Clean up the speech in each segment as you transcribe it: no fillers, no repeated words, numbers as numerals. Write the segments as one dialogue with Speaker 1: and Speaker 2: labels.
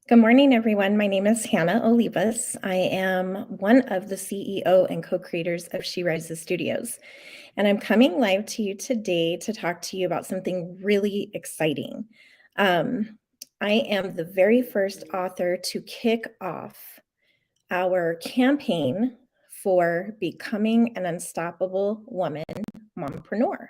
Speaker 1: Good morning, everyone. My name is Hanna Olivas. I am one of the CEO and co-creators of She Rises Studios, and I'm coming live to you today to talk to you about something really exciting. Um, I am the very first author to kick off our campaign for becoming an unstoppable woman mompreneur.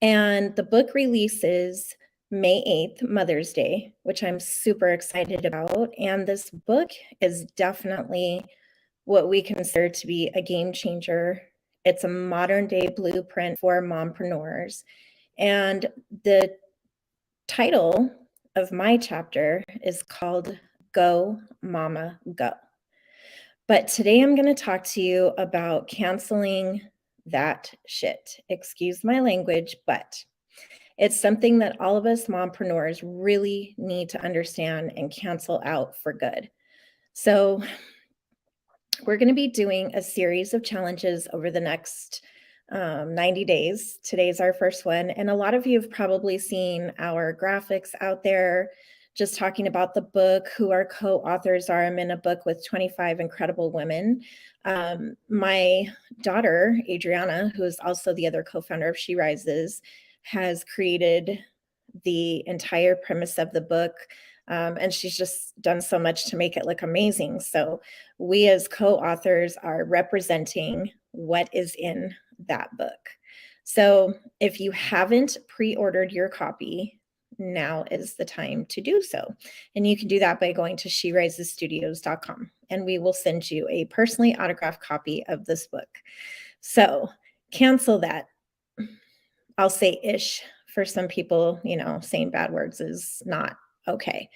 Speaker 1: And the book releases May 8th, Mother's Day, which I'm super excited about. And this book is definitely what we consider to be a game changer. It's a modern day blueprint for mompreneurs. And the title of my chapter is called Go Mama Go. But today I'm going to talk to you about canceling that shit. Excuse my language, but it's something that all of us mompreneurs really need to understand and cancel out for good. So, we're going to be doing a series of challenges over the next 90 days. Today's our first one. And a lot of you have probably seen our graphics out there just talking about the book, who our co authors are. I'm in a book with 25 incredible women. My daughter, Adriana, who is also the other co founder of She Rises, has created the entire premise of the book. And she's just done so much to make it look amazing. So, we as co-authors are representing what is in that book. So if you haven't pre-ordered your copy, now is the time to do so. And you can do that by going to sherisesstudios.com, and we will send you a personally autographed copy of this book. So cancel that. I'll say ish. For some people, saying bad words is not okay.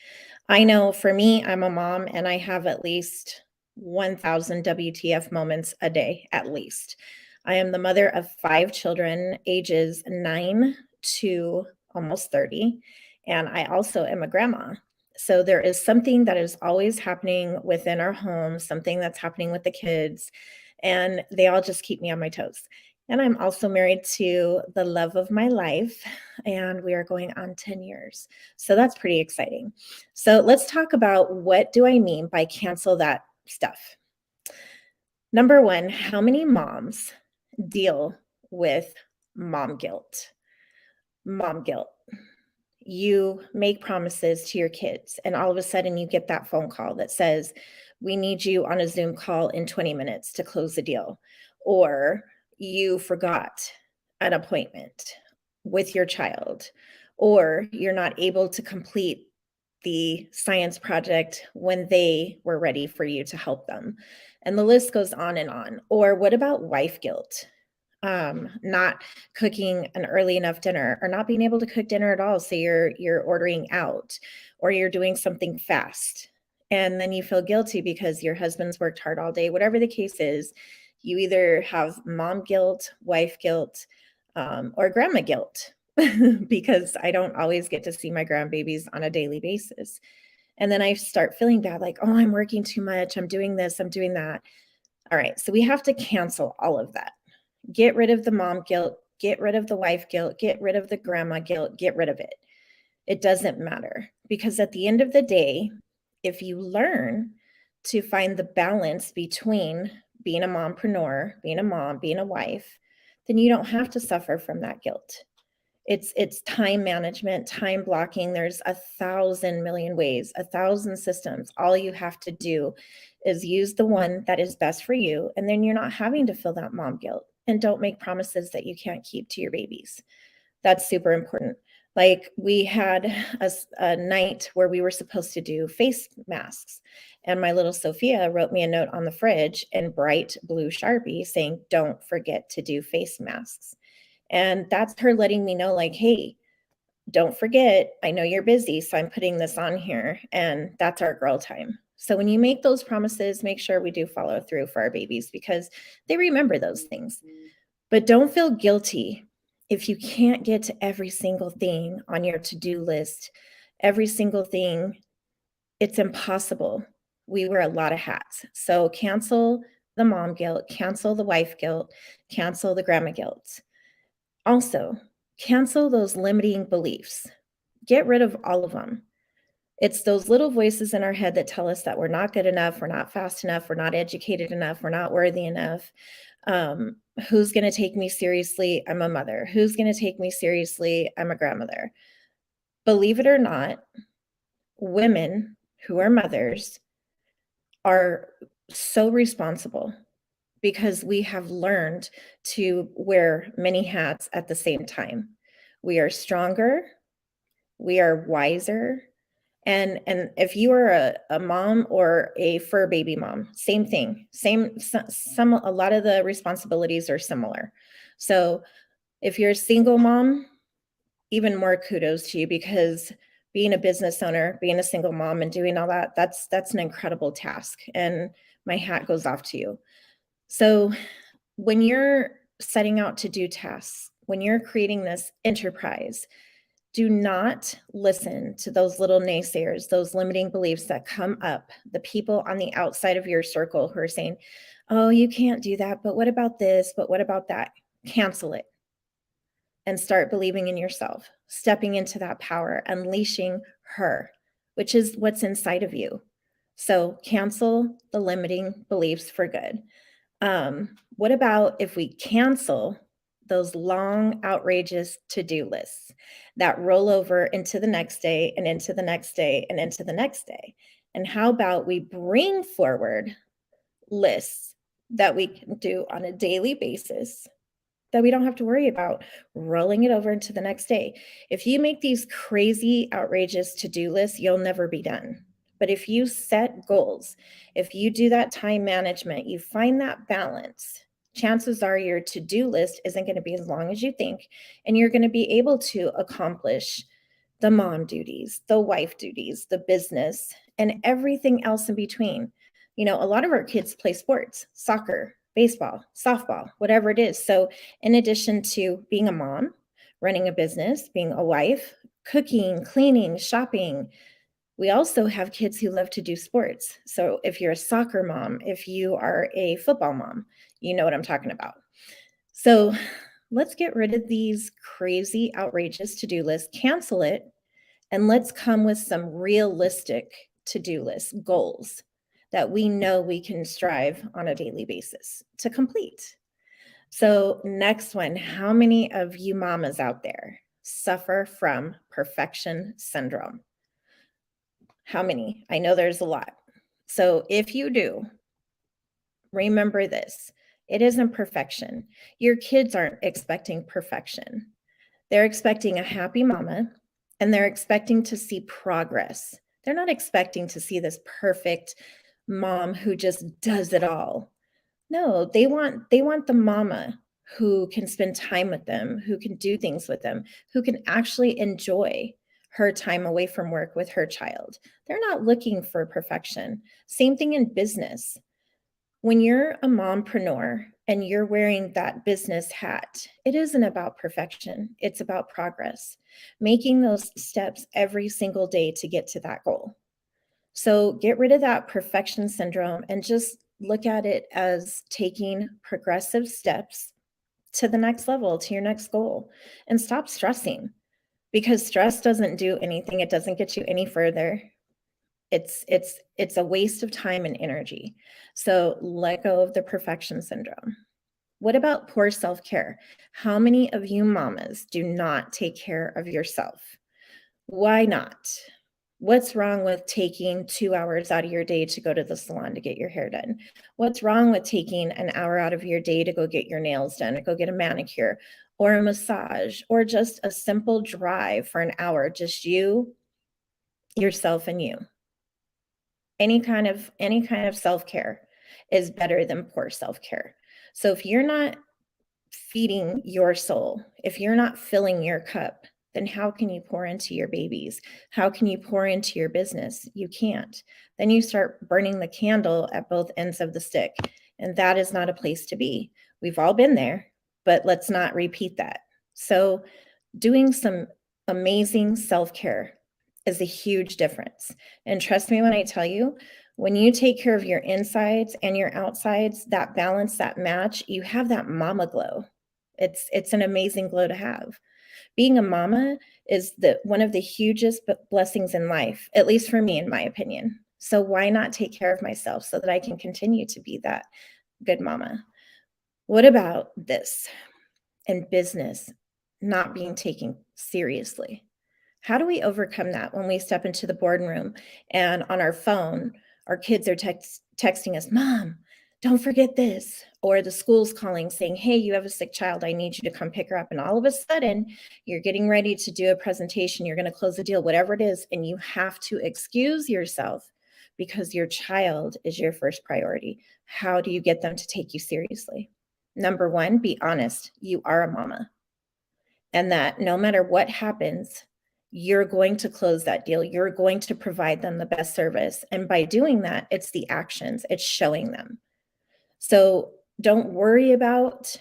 Speaker 1: I know for me, I'm a mom and I have at least 1,000 WTF moments a day, at least. I am the mother of 5 children, ages 9 to almost 30. And I also am a grandma. So there is something that is always happening within our home, something that's happening with the kids, and they all just keep me on my toes. And I'm also married to the love of my life, and we are going on 10 years. So that's pretty exciting. So let's talk about, what do I mean by cancel that stuff? Number one, how many moms deal with mom guilt? Mom guilt. You make promises to your kids, and all of a sudden you get that phone call that says, we need you on a Zoom call in 20 minutes to close the deal. Or you forgot an appointment with your child, or you're not able to complete the science project when they were ready for you to help them. And the list goes on and on. Or what about wife guilt? Not cooking an early enough dinner, or not being able to cook dinner at all. So you're ordering out, or you're doing something fast. And then you feel guilty because your husband's worked hard all day. Whatever the case is, you either have mom guilt, wife guilt, or grandma guilt, because I don't always get to see my grandbabies on a daily basis. And then I start feeling bad, like, oh, I'm working too much. I'm doing this, I'm doing that. All right. So we have to cancel all of that. Get rid of the mom guilt, get rid of the wife guilt, get rid of the grandma guilt, get rid of it. It doesn't matter, because at the end of the day, if you learn to find the balance between being a mompreneur, being a mom, being a wife, then you don't have to suffer from that guilt. It's time management, time blocking. There's 1,000,000,000 ways, 1,000 systems. All you have to do is use the one that is best for you, and then you're not having to feel that mom guilt. And don't make promises that you can't keep to your babies. That's super important. Like, we had a night where we were supposed to do face masks, and my little Sophia wrote me a note on the fridge in bright blue Sharpie saying, "Don't forget to do face masks." And that's her letting me know, like, hey, don't forget, I know you're busy, so I'm putting this on here. And that's our girl time. So when you make those promises, make sure we do follow through for our babies, because they remember those things. But don't feel guilty if you can't get to every single thing on your to-do list, every single thing. It's impossible. We wear a lot of hats. So cancel the mom guilt, cancel the wife guilt, cancel the grandma guilt. Also, cancel those limiting beliefs. Get rid of all of them. It's those little voices in our head that tell us that we're not good enough, we're not fast enough, we're not educated enough, we're not worthy enough. Um, who's going to take me seriously? I'm a mother. Who's going to take me seriously? I'm a grandmother. Believe it or not, women who are mothers are so responsible because we have learned to wear many hats at the same time. We are stronger, we are wiser. And if you are a mom or a fur baby mom, same thing. Some a lot of the responsibilities are similar. So if you're a single mom, even more kudos to you because being a business owner, being a single mom and doing all that, that's an incredible task. And my hat goes off to you. So when you're setting out to do tasks, when you're creating this enterprise, do not listen to those little naysayers, those limiting beliefs that come up, the people on the outside of your circle who are saying, oh, you can't do that, but what about this? But what about that? Cancel it and start believing in yourself, stepping into that power, unleashing her, which is what's inside of you. So cancel the limiting beliefs for good. What about if we cancel those long, outrageous to-do lists that roll over into the next day and into the next day and into the next day? And how about we bring forward lists that we can do on a daily basis that we don't have to worry about rolling it over into the next day. If you make these crazy, outrageous to-do lists, you'll never be done. But if you set goals, if you do that time management, you find that balance, chances are your to-do list isn't going to be as long as you think, and you're going to be able to accomplish the mom duties, the wife duties, the business, and everything else in between. You know, a lot of our kids play sports, soccer, baseball, softball, whatever it is. So, in addition to being a mom, running a business, being a wife, cooking, cleaning, shopping, we also have kids who love to do sports. So, if you're a soccer mom, if you are a football mom, you know what I'm talking about. So, let's get rid of these crazy, outrageous to do lists, cancel it, and let's come with some realistic to do lists, goals that we know we can strive on a daily basis to complete. So, next one, how many of you mamas out there suffer from perfection syndrome? How many? I know there's a lot. So, if you do, remember this, it isn't perfection. Your kids aren't expecting perfection. They're expecting a happy mama and they're expecting to see progress. They're not expecting to see this perfect mom who just does it all. No, they want the mama who can spend time with them, who can do things with them, who can actually enjoy her time away from work with her child. They're not looking for perfection. Same thing in business. When you're a mompreneur and you're wearing that business hat, it isn't about perfection. It's about progress, making those steps every single day to get to that goal. So get rid of that perfection syndrome and just look at it as taking progressive steps to the next level, to your next goal, and stop stressing because stress doesn't do anything. It doesn't get you any further. It's a waste of time and energy. So let go of the perfection syndrome. What about poor self-care? How many of you mamas do not take care of yourself? Why not? What's wrong with taking 2 hours out of your day to go to the salon to get your hair done? What's wrong with taking an hour out of your day to go get your nails done, or go get a manicure or a massage, or just a simple drive for an hour, just you, yourself, and you? Any kind of self-care is better than poor self-care. So if you're not feeding your soul, if you're not filling your cup, then how can you pour into your babies? How can you pour into your business? You can't. Then you start burning the candle at both ends of the stick, and that is not a place to be. We've all been there, but let's not repeat that. So doing some amazing self-care is a huge difference. And trust me when I tell you, when you take care of your insides and your outsides, that balance, that match, you have that mama glow. It's an amazing glow to have. Being a mama is one of the hugest blessings in life, at least for me, in my opinion. So why not take care of myself so that I can continue to be that good mama? What about this in business, not being taken seriously? How do we overcome that when we step into the boardroom and on our phone, our kids are texting us, Mom, don't forget this. Or the school's calling saying, hey, you have a sick child. I need you to come pick her up. And all of a sudden, you're getting ready to do a presentation. You're going to close a deal, whatever it is. And you have to excuse yourself because your child is your first priority. How do you get them to take you seriously? Number one, be honest. You are a mama. And that no matter what happens, you're going to close that deal. You're going to provide them the best service. And by doing that, it's the actions, it's showing them. So don't worry about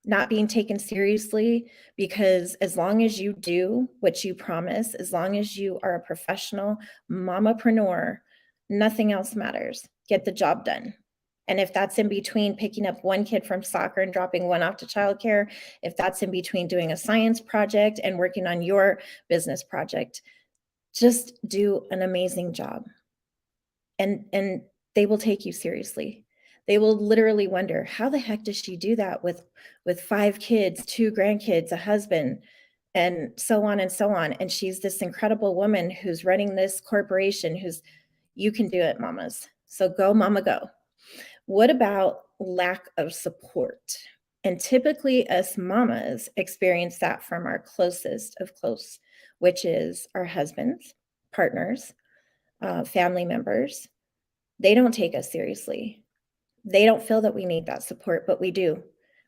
Speaker 1: not being taken seriously, because as long as you do what you promise, as long as you are a professional mamapreneur, nothing else matters. Get the job done. And if that's in between picking up one kid from soccer and dropping one off to childcare, if that's in between doing a science project and working on your business project, just do an amazing job. And they will take you seriously. They will literally wonder, how the heck does she do that with 5 kids, 2 grandkids, a husband, and so on and so on. And she's this incredible woman who's running this corporation. You can do it, mamas. So go, mama, go. What about lack of support? And typically us mamas experience that from our closest of close, which is our husbands, partners, family members. They don't take us seriously. They don't feel that we need that support, but we do.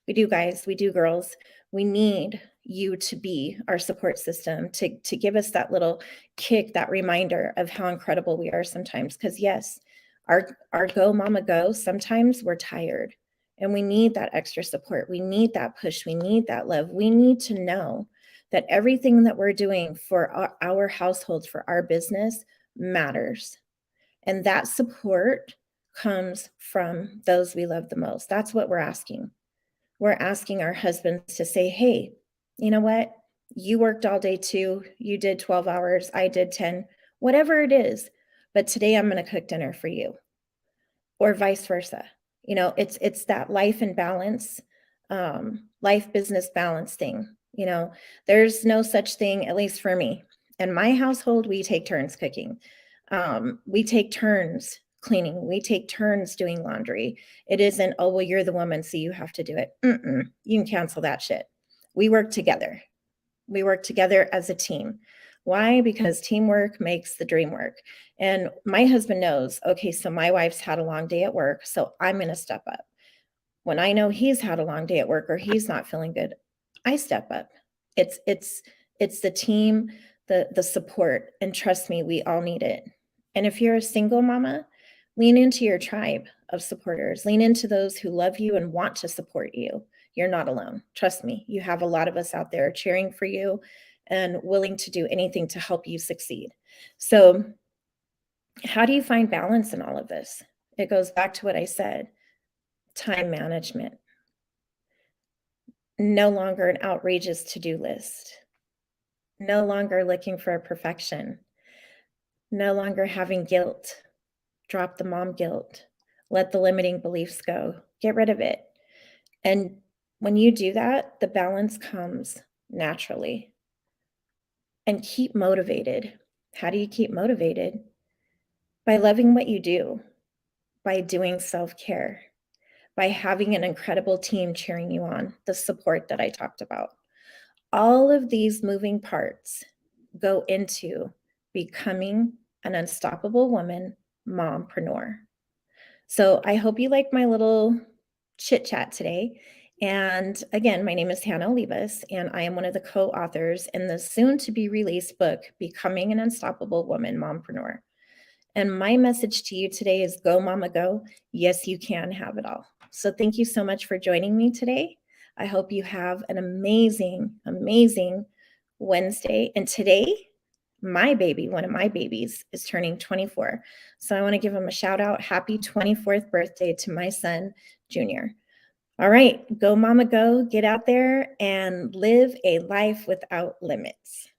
Speaker 1: We do, guys. We do, girls. We need you to be our support system, to give us that little kick, that reminder of how incredible we are sometimes. Because yes, our go mama go, sometimes we're tired and we need that extra support. We need that push. We need that love. We need to know that everything that we're doing for our households, for our business matters. And that support comes from those we love the most. That's what we're asking. We're asking our husbands to say, hey, you know what? You worked all day too. You did 12 hours. I did 10, whatever it is. But today I'm going to cook dinner for you, or vice versa. It's that life and balance, life business balance thing. There's no such thing, at least for me. In my household, we take turns cooking. We take turns cleaning. We take turns doing laundry. It isn't, oh, well, you're the woman, so you have to do it. You can cancel that shit. We work together. We work together as a team. Why? Because teamwork makes the dream work. And my husband knows, okay, so my wife's had a long day at work, so I'm going to step up. When I know he's had a long day at work or he's not feeling good, I step up. It's the team, the support, and trust me, we all need it. And if you're a single mama, lean into your tribe of supporters. Lean into those who love you and want to support you. You're not alone. Trust me, you have a lot of us out there cheering for you and willing to do anything to help you succeed. So how do you find balance in all of this? It goes back to what I said, time management. No longer an outrageous to-do list. No longer looking for perfection. No longer having guilt. Drop the mom guilt. Let the limiting beliefs go. Get rid of it. And when you do that, the balance comes naturally. And keep motivated. How do you keep motivated? By loving what you do, by doing self-care, by having an incredible team cheering you on, the support that I talked about. All of these moving parts go into becoming an unstoppable woman, mompreneur. So I hope you like my little chit chat today. And again, my name is Hanna Olivas, and I am one of the co-authors in the soon to be released book, Becoming an Unstoppable Woman, Mompreneur. And my message to you today is go, mama, go. Yes, you can have it all. So thank you so much for joining me today. I hope you have an amazing, amazing Wednesday. And today, one of my babies, is turning 24. So I want to give him a shout out. Happy 24th birthday to my son, Junior. All right, go, mama, go. Get out there and live a life without limits.